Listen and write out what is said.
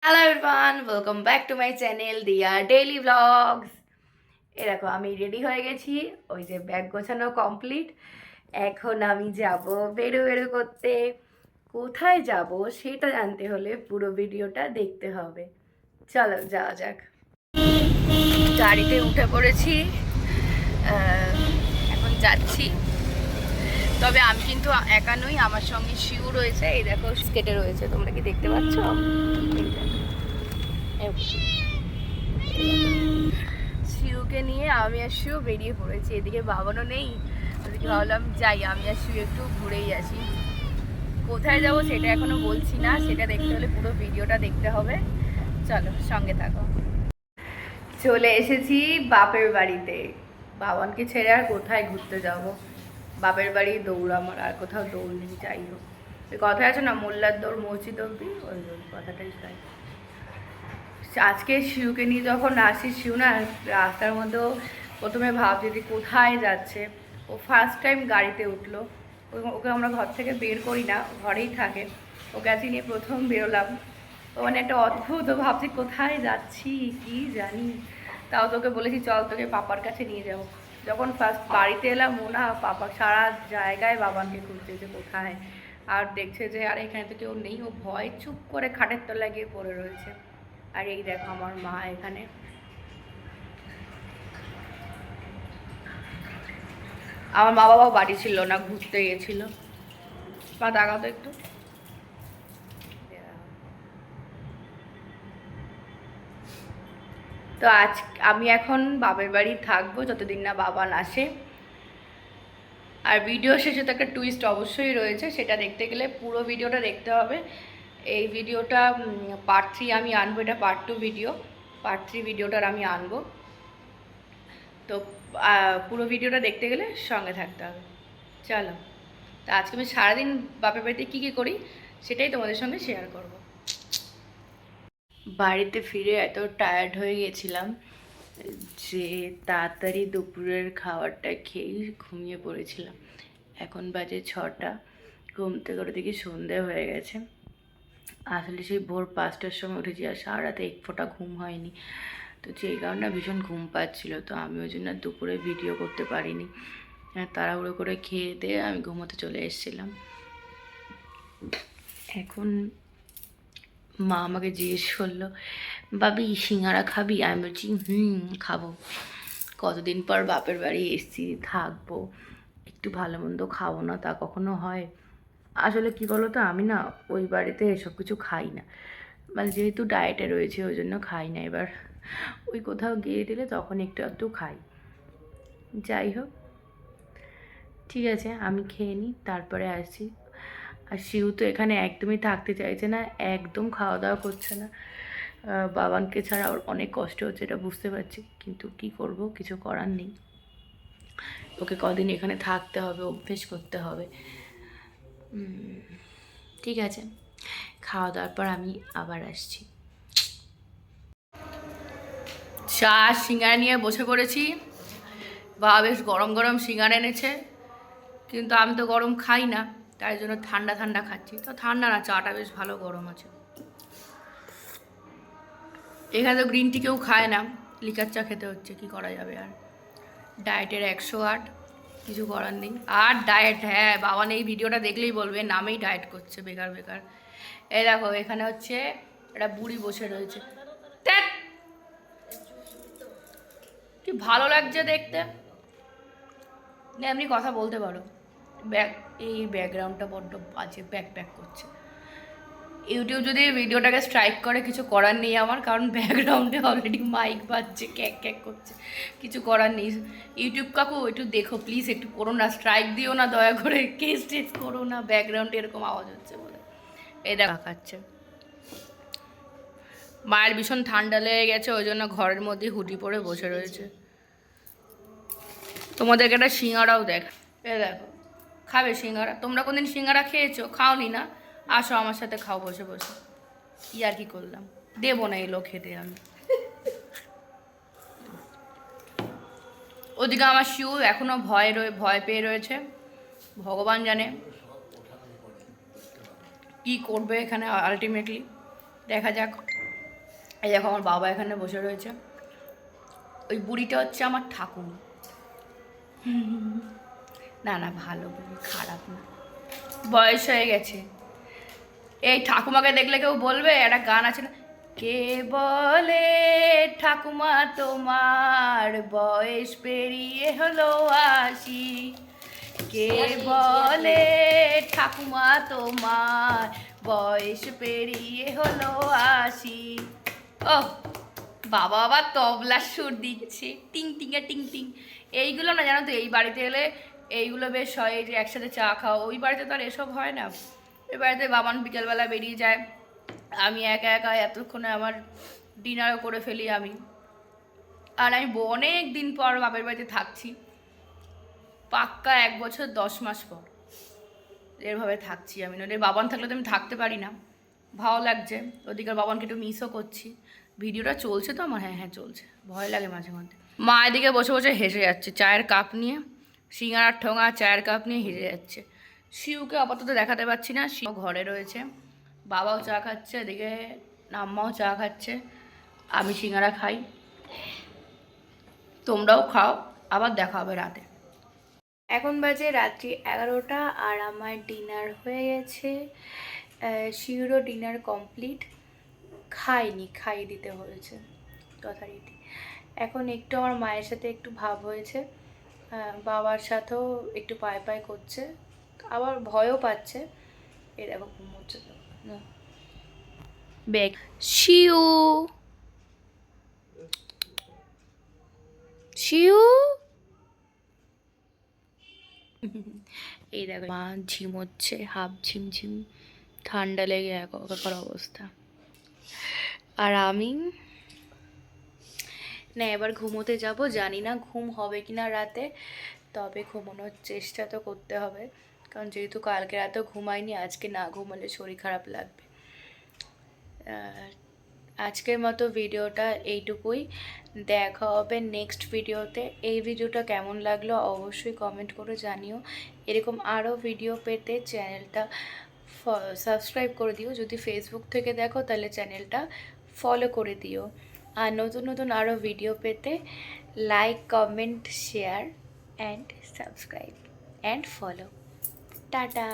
Hello everyone, welcome back to my channel দিয়া daily blogs. এরকম আমি রেডি হয়ে গেছি, ওই যে ব্যাগ গোছানো কমপ্লিট। এখন আমি যাব বেরো করতে। কোথায় যাব সেটা জানতে হলে পুরো ভিডিওটা দেখতে হবে। চলো যাওয়া যাক। গাড়িতে উঠে পড়েছি, এখন যাচ্ছি। তবে আমি কিন্তু একা নই, আমার সঙ্গে শিউ রয়েছে। এই দেখো স্কেটে রয়েছে, তোমরা কি দেখতে পাচ্ছ? শিউকে নিয়ে আমি আর শিউ বেরিয়ে পড়েছি। এদিকে বাবানও নেই, ওদিকে ভাবলাম যাই আমি আর শিউ একটু ঘুরেই আসি। কোথায় যাব সেটা এখনো বলছি না, সেটা দেখতে হলে পুরো ভিডিওটা দেখতে হবে। চলো সঙ্গে থাকো। চলে এসেছি বাপের বাড়িতে। বাবানকে ছেড়ে আর কোথায় ঘুরতে যাব? বাপের বাড়ি দৌড়, আমার আর কোথাও দৌড় নেই। যাই হোক, ওই কথা আছে না, মোল্লার দৌড় মসজিদ অব্দি, ওই কথাটাই তাই। আজকে শিউকে নিয়ে যখন আসি, শিউ না রাস্তার মধ্যেও প্রথমে ভাবছি যে কোথায় যাচ্ছে। ও ফার্স্ট টাইম গাড়িতে উঠলো। ওকে আমরা ঘর থেকে বের করি না, ঘরেই থাকে। ওকে আজকে নিয়ে প্রথম বেরোলাম। ও মানে একটা অদ্ভুত, ও ভাবছি কোথায় যাচ্ছি কি জানি। তাও তোকে বলেছি চল তোকে পাপার কাছে নিয়ে যাবো। যখন ফার্স্ট বাড়িতে এলাম, ও না পাপা সারা জায়গায় বাবাকে খুঁজছে যে কোথায়। আর দেখছে যে আর এখানে তো কেউ নেই, ও ভয় চুপ করে খাটের তলায় গিয়ে পড়ে রয়েছে। আর এই দেখো আমার মা এখানে। আমার মা বাবাও বাড়ি ছিল না, ঘুরতে গেছিল। মা তাকাও তো একটু। তো আজ আমি এখন বাবার বাড়ি থাকবো যতদিন না বাবান আসে। আর ভিডিও শেষে তো একটা টুইস্ট অবশ্যই রয়েছে, সেটা দেখতে গেলে পুরো ভিডিওটা দেখতে হবে। এই ভিডিওটা পার্ট 3 আমি আনবো, এটা পার্ট 2 ভিডিও। পার্ট 3 ভিডিওটার আমি আনবো। তো পুরো ভিডিওটা দেখতে গেলে সঙ্গে থাকতে হবে। চলো, তা আজকে আমি সারাদিন বাপের বাড়িতে কী কী করি সেটাই তোমাদের সঙ্গে শেয়ার করব। বাড়িতে ফিরে এত টায়ার্ড হয়ে গেছিলাম যে তাড়াতাড়ি দুপুরের খাবারটা খেয়েই ঘুমিয়ে পড়েছিলাম। এখন বাজে 6টা। ঘুম থেকে করে দেখি সন্ধে হয়ে গেছে। আসলে সেই ভোর 5টার সময় উঠেছি, আর সারা রাতে এক ফোঁটা ঘুম হয়নি। তো যেই কারণে ভীষণ ঘুম পাচ্ছিলো, তো আমি ওই জন্য দুপুরে ভিডিও করতে পারিনি। তাড়াহুড়ো করে খেয়ে দিয়ে আমি ঘুমোতে চলে এসেছিলাম। এখন মা আমাকে জিজ্ঞেস করলো, বাবি সিঙ্গারা খাবি? আমি বলছি খাবো। কতদিন পর বাপের বাড়ি এসেছি, থাকবো, একটু ভালো মন্দ খাবো না তা কখনো হয়? আসলে কি বলো তো, আমি না ওই বাড়িতে এসব কিছু খাই না। মানে যেহেতু ডায়েটে রয়েছে ওই জন্য খাই না। এবার ওই কোথাও গিয়ে দিলে তখন একটু একটু খাই। যাই হোক, ঠিক আছে, আমি খেয়ে নিই, তারপরে আসি। আর শিউ তো এখানে একদমই থাকতে চাইছে না, একদম খাওয়া দাওয়া করছে না। বাবানকে ছাড়া ওর অনেক কষ্ট হচ্ছে, এটা বুঝতে পারছি, কিন্তু কি করব, কিছু করার নেই। ওকে কদিন এখানে থাকতে হবে, অভ্যেস করতে হবে। ঠিক আছে, খাওয়া দাওয়ার পর আমি আবার আসছি। চা সিঙ্গারা নিয়ে বসে পড়েছি। বাবা বেশ গরম গরম সিঙ্গারা এনেছে, কিন্তু আমি তো গরম খাই না, তাই জন্য ঠান্ডা ঠান্ডা খাচ্ছি। তো ঠান্ডা না, চাটা বেশ ভালো গরম আছে। এখানে তো গ্রিন টি কেউ খায় না, লিকার চা খেতে হচ্ছে, কি করা যাবে আর। ডায়েটের 108, কিছু করার নেই। আর ডায়েট, হ্যাঁ বাবা এই ভিডিওটা দেখলেই বলবে নামেই ডায়েট করছে, বেকার বেকার। এই দেখো এখানে হচ্ছে একটা বুড়ি বসে রয়েছে। ধ্যাৎ, কি ভালো লাগছে দেখতে। না এমনি কথা বলতে পারো। ব্যাক, এই ব্যাকগ্রাউন্ডটা বড্ড বাজে, ব্যাক ব্যাক করছে। ইউটিউব যদি ভিডিওটাকে স্ট্রাইক করে কিছু করার নেই আমার, কারণ ব্যাকগ্রাউন্ডে অলরেডি মাইক বাজছে, ক্যাক ক্যাক করছে। কিছু করার নেই। ইউটিউব কাকু একটু দেখো প্লিজ, একটু করো না, স্ট্রাইক দিও না দয়া করে, কেস টেস করো না, ব্যাকগ্রাউন্ডে এরকম আওয়াজ হচ্ছে বলে। এই দেখা খাচ্ছে। মায়ের ভীষণ ঠান্ডা লেগে গেছে, ওই জন্য ঘরের মধ্যে হুডি পরে বসে রয়েছে। তোমাদেরকে একটা সিঙ্গারাও দেখ, এ দেখো, খাবে সিঙ্গারা? তোমরা কোনদিন সিঙ্গারা খেয়েছো? খাওনি না? আসো আমার সাথে খাও বসে বসে। কি আর কি করলাম, দেবো না এলো খেতে আমি। ওদিকে আমার শিউ এখনো ভয় পেয়ে রয়েছে। ভগবান জানে কি করবে এখানে, আলটিমেটলি দেখা যাক। এই দেখো আমার বাবা এখানে বসে রয়েছে, ওই বুড়িটা হচ্ছে আমার ঠাকুর। না না, ভালো বুড়ি, খারাপ না, বয়স হয়ে গেছে। এই ঠাকুমাকে দেখলে কেউ বলবে, একটা গান আছে না, কে বলে ঠাকুমা তোমার বয়স পেরিয়ে হলো 80, কে বলে ঠাকুমা তোমার বয়স পেরিয়ে হলো 80। ও বাবা আবার তবলার সুর দিচ্ছে, টিং টিংয়ে টিং টিং। এইগুলো না জানো তো, এই বাড়িতে এলে এইগুলো বেশ হয়, যে একসাথে চা খাও। ওই বাড়িতে তো আর এসব হয় না। ওই বাড়িতে বাবান বিকেলবেলা বেরিয়ে যায়, আমি একা একা এতক্ষণে আমার ডিনারও করে ফেলি আমি। আর আমি অনেক দিন পর বাপের বাড়িতে থাকছি, পাক্কা 1 বছর 10 মাস পর এরভাবে থাকছি আমি। নইলে বাবান থাকলে তো আমি থাকতে পারি না। ভালো লাগছে, ওদিকের বাবানকে একটু মিসও করছি। ভিডিওটা চলছে তো আমার? হ্যাঁ হ্যাঁ চলছে, ভয় লাগে মাঝে মধ্যে। মা এদিকে বসে বসে হেসে যাচ্ছে, চায়ের কাপ নিয়ে, সিঙ্গারার ঠোঙা চায়ের কাপ নিয়ে হেসে যাচ্ছে। শিউকে আপাতত দেখাতে পারছি না, শিউ ঘরে রয়েছে, বাবাও চা খাচ্ছে, এদিকে আম্মাও চা খাচ্ছে, আমি সিঙ্গারা খাই। তোমরাও খাও, আবার দেখা হবে রাতে। এখন বাজে রাত্রি 11টা, আর আমার ডিনার হয়ে গেছে। শিউরও ডিনার কমপ্লিট, খাইনি, খাইয়ে দিতে হয়েছে যথারীতি। এখন একটু আমার মায়ের সাথে একটু ভাব হয়েছে, বাবার সাথেও একটু পায়ে পায়ে করছে, আবার ভয়ও পাচ্ছে। এই দেখো ঘুমোচ্ছে তো বেগ। শিউ শিউ, এই দেখো মা ঝিমোচ্ছে, হাফ ঝিমঝিম, ঠান্ডা লেগে একাকার অবস্থা। আর আমি না এবার ঘুমোতে যাব, জানি না ঘুম হবে কি না রাতে, তবে ঘুমানোর চেষ্টা তো করতে হবে, কারণ যেহেতু কালকে রাতেও ঘুমাইনি, আজকে না ঘুমালে শরীর খারাপ লাগবে। আজকের মতো ভিডিওটা এইটুকুই, দেখা হবে নেক্সট ভিডিওতে। এই ভিডিওটা কেমন লাগলো অবশ্যই কমেন্ট করে জানিও। এরকম আরও ভিডিও পেতে চ্যানেলটা সাবস্ক্রাইব করে দিও, যদি ফেসবুক থেকে দেখো তাহলে চ্যানেলটা ফলো করে দিও। আর নতুন নতুন আরও ভিডিও পেতে like, comment, share and subscribe and follow. Tata.